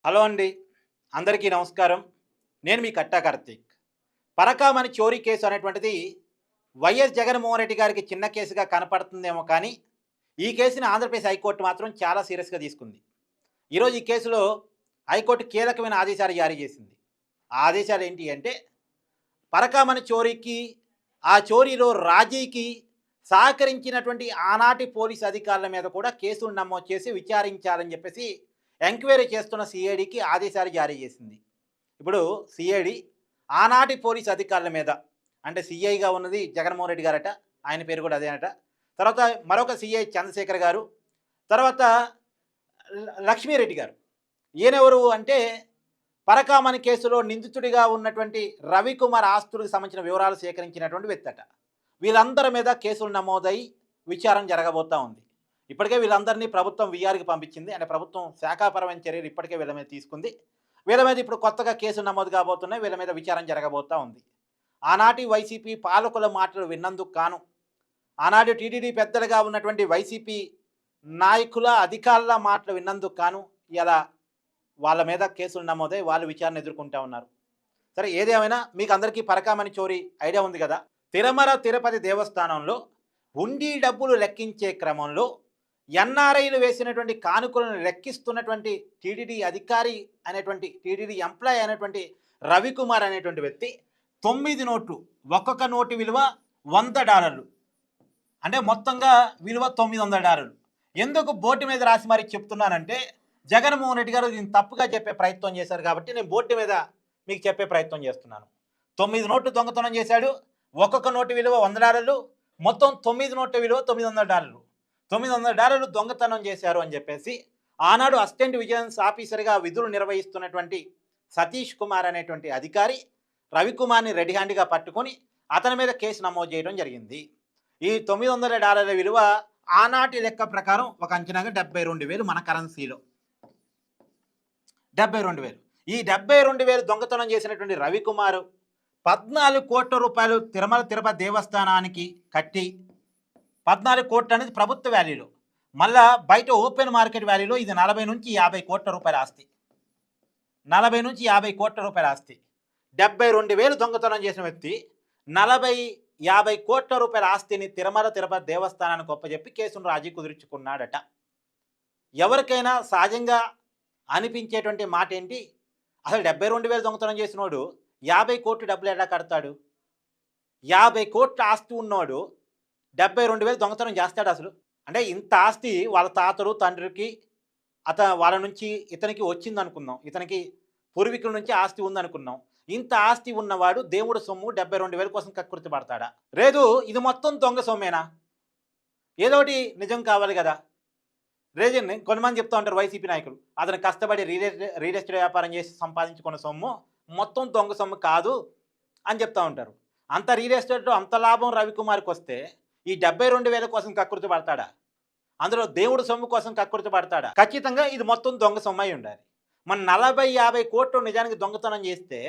Hello అండి. అందరికీ నమస్కారం. నేను మీ కట్టా కార్తీక్. పరకామణి చోరీ కేసు అనేటువంటిది వైఎస్ జగన్మోహన్ రెడ్డి గారికి చిన్న కేసుగా కనపడుతుందేమో కానీ, ఈ కేసుని ఆంధ్రప్రదేశ్ హైకోర్టు మాత్రం చాలా సీరియస్‌గా తీసుకుంది. ఈరోజు ఈ కేసులో హైకోర్టు కీలకమైన ఆదేశాలు జారీ చేసింది. ఆ ఆదేశాలు ఏంటి అంటే, పరకామణి చోరీకి, ఆ చోరీలో రాజీకి సహకరించినటువంటి ఆనాటి పోలీసు అధికారుల మీద కూడా కేసులు నమోదు చేసి విచారించాలని చెప్పేసి ఎంక్వైరీ చేస్తున్న సిఐడికి ఆదేశాలు జారీ చేసింది. ఇప్పుడు సిఐడి ఆనాటి పోలీసు అధికారుల మీద, అంటే సిఐగా ఉన్నది జగన్మోహన్ రెడ్డి గారట, ఆయన పేరు కూడా అదేనట. తర్వాత మరొక సిఐ చంద్రశేఖర్ గారు, తర్వాత లక్ష్మీరెడ్డి గారు. ఈయనెవరు అంటే పరకామణి కేసులో నిందితుడిగా ఉన్నటువంటి రవికుమార్ ఆస్తులకు సంబంధించిన వివరాలు సేకరించినటువంటి వ్యక్తి అట. వీళ్ళందరి మీద కేసులు నమోదై విచారణ జరగబోతా ఉంది. ఇప్పటికే వీళ్ళందరినీ ప్రభుత్వం వీఆర్‌కి పంపించింది. అంటే ప్రభుత్వం శాఖాపరమైన చర్యలు ఇప్పటికే వీళ్ళ మీద తీసుకుంది. వీళ్ళ మీద ఇప్పుడు కొత్తగా కేసులు నమోదు కాబోతున్నాయి. వీళ్ళ మీద విచారణ జరగబోతా ఉంది. ఆనాటి వైసీపీ పాలకుల మాటలు విన్నందుకు గాను, ఆనాటి టీటీడీ పెద్దలుగా ఉన్నటువంటి వైసీపీ నాయకుల, అధికారుల మాటలు విన్నందుకు గాను ఇలా వాళ్ళ మీద కేసులు నమోదై వాళ్ళు విచారణ ఎదుర్కొంటా ఉన్నారు. సరే, ఏదేమైనా మీకు అందరికీ పరకామణి చోరీ ఐడియా ఉంది కదా. తిరుమల తిరుపతి దేవస్థానంలో హుండీ డబ్బులు లెక్కించే క్రమంలో ఎన్ఆర్ఐలు వేసినటువంటి కానుకలను లెక్కిస్తున్నటువంటి టీటీడీ అధికారి అనేటువంటి, టీటీడీ ఎంప్లాయీ అనేటువంటి రవికుమార్ అనేటువంటి వ్యక్తి 9 నోట్లు, ఒక్కొక్క నోటు విలువ $100, అంటే మొత్తంగా విలువ $900. ఎందుకు బోర్డు మీద రాసి మరి చెప్తున్నానంటే, జగన్మోహన్ రెడ్డి గారు దీన్ని తప్పుగా చెప్పే ప్రయత్నం చేశారు కాబట్టి నేను బోర్డు మీద మీకు చెప్పే ప్రయత్నం చేస్తున్నాను. 9 నోట్లు దొంగతనం చేశాడు. ఒక్కొక్క నోటు విలువ $100, మొత్తం 9 నోట్ల విలువ $900. $900 దొంగతనం చేశారు అని చెప్పేసి ఆనాడు అసిస్టెంట్ విజిలెన్స్ ఆఫీసర్గా విధులు నిర్వహిస్తున్నటువంటి సతీష్ కుమార్ అనేటువంటి అధికారి రవికుమార్ని రెడీ హ్యాండ్గా పట్టుకొని అతని మీద కేసు నమోదు చేయడం జరిగింది. ఈ $900 విలువ ఆనాటి లెక్క ప్రకారం ఒక అంచనాగా 72,000 మన కరెన్సీలో. 72,000. ఈ 72,000 దొంగతనం చేసినటువంటి రవికుమారు 14 కోట్ల రూపాయలు తిరుమల తిరుపతి దేవస్థానానికి కట్టి, 14 కోట్లు అనేది ప్రభుత్వ వాల్యూలో, మళ్ళా బయట ఓపెన్ మార్కెట్ వాల్యూలో ఇది 40 నుంచి 50 కోట్ల రూపాయల ఆస్తి. 40 నుంచి 50 కోట్ల రూపాయల ఆస్తి. 72,000 దొంగతనం చేసిన వ్యక్తి 40-50 కోట్ల రూపాయల ఆస్తిని తిరుమల తిరుపతి దేవస్థానానికి ఒప్పజెప్పి కేసును రాజీ కుదుర్చుకున్నాడట. ఎవరికైనా సహజంగా అనిపించేటువంటి మాట ఏంటి, అసలు 72,000 దొంగతనం చేసినోడు 50 కోట్లు డబ్బులు ఎలా కడతాడు? 50 కోట్ల ఆస్తి ఉన్నవాడు 72,000 దొంగతనం చేస్తాడు అసలు? అంటే ఇంత ఆస్తి వాళ్ళ తాతలు తండ్రికి వాళ్ళ నుంచి ఇతనికి వచ్చింది అనుకుందాం, ఇతనికి పూర్వీకుల నుంచి ఆస్తి ఉందనుకున్నాం. ఇంత ఆస్తి ఉన్నవాడు దేవుడు సొమ్ము 72,000 కోసం కక్కుర్తి పడతాడా? లేదు, ఇది మొత్తం దొంగ సొమ్మేనా? ఏదోటి నిజం కావాలి కదా. రీజన్ కొంతమంది చెప్తూ ఉంటారు వైసీపీ నాయకులు, అతను కష్టపడి రియల్ ఎస్టేట్ వ్యాపారం చేసి సంపాదించుకున్న సొమ్ము మొత్తం దొంగ సొమ్ము కాదు అని చెప్తూ ఉంటారు. అంత రియల్ ఎస్టేట్లో అంత లాభం రవికుమార్కి వస్తే ఈ 72,000 కోసం కక్కుర్తి పడతాడా? అందులో దేవుడు సొమ్ము కోసం కక్కుర్తి పడతాడా? ఖచ్చితంగా ఇది మొత్తం దొంగ సొమ్ము అయి ఉండాలి. మన 40-50 కోట్లు నిజానికి దొంగతనం చేస్తే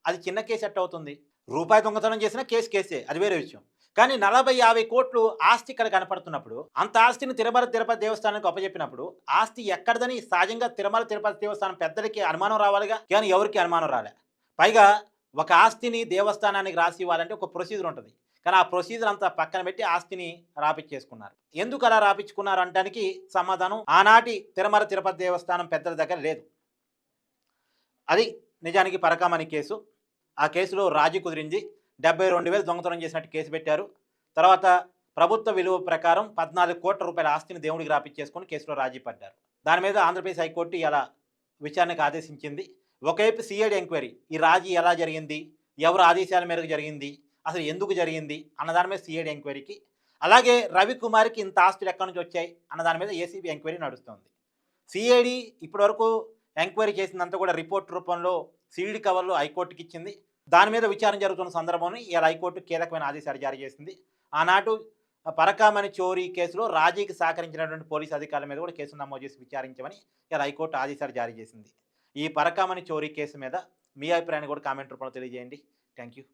అది చిన్న కేసు ఎట్ట అవుతుంది? రూపాయి దొంగతనం చేసినా కేసే, అది వేరే విషయం. కానీ 40-50 కోట్లు ఆస్తి ఇక్కడ కనపడుతున్నప్పుడు, అంత ఆస్తిని తిరుమల తిరుపతి దేవస్థానానికి అప్పచెప్పినప్పుడు ఆస్తి ఎక్కడదని సహజంగా తిరుమల తిరుపతి దేవస్థానం పెద్దలకి అనుమానం రావాలిగా. కానీ ఎవరికి అనుమానం రాలే. పైగా ఒక ఆస్తిని దేవస్థానానికి రాసి ఇవ్వాలంటే ఒక ప్రొసీజర్ ఉంటుంది. కానీ ఆ ప్రొసీజర్ అంతా పక్కన పెట్టి ఆస్తిని రాపిచ్చేసుకున్నారు. ఎందుకు అలా రాపిచ్చుకున్నారు అనడానికి సమాధానం ఆనాటి తిరుమల తిరుపతి దేవస్థానం పెద్దల దగ్గర లేదు. అది నిజానికి పరకామణి కేసు. ఆ కేసులో రాజీ కుదిరింది. 72,000 దొంగతనం చేసినట్టు కేసు పెట్టారు. తర్వాత ప్రభుత్వ విలువ ప్రకారం 14 కోట్ల రూపాయల ఆస్తిని దేవుడికి రాపిచ్చేసుకొని కేసులో రాజీ పడ్డారు. దాని మీద ఆంధ్రప్రదేశ్ హైకోర్టు ఇలా విచారణకు ఆదేశించింది. ఒకవైపు సిఐడి ఎంక్వైరీ, ఈ రాజీ ఎలా జరిగింది, ఎవరు ఆదేశాల మేరకు జరిగింది, అసలు ఎందుకు జరిగింది అన్న దాని మీద సిఐడి ఎంక్వైరీకి, అలాగే రవికుమార్కి ఇంత ఆస్తులు ఎక్కడి నుంచి వచ్చాయి అన్న దాని మీద ఏసీబీ ఎంక్వైరీ నడుస్తుంది. సిఐడి ఇప్పటివరకు ఎంక్వైరీ చేసిందంతా కూడా రిపోర్ట్ రూపంలో సీల్డ్ కవర్లో హైకోర్టుకి ఇచ్చింది. దాని మీద విచారణ జరుగుతున్న సందర్భంలో ఇలా హైకోర్టు కీలకమైన ఆదేశాలు జారీ చేసింది. ఆనాడు పరకామణి చోరీ కేసులో రాజీకి సహకరించినటువంటి పోలీసు అధికారుల మీద కూడా కేసు నమోదు చేసి విచారించమని ఇలా హైకోర్టు ఆదేశాలు జారీ చేసింది. ఈ పరకామణి చోరీ కేసు మీద మీ అభిప్రాయాన్ని కూడా కామెంట్ రూపంలో తెలియజేయండి. Thank you.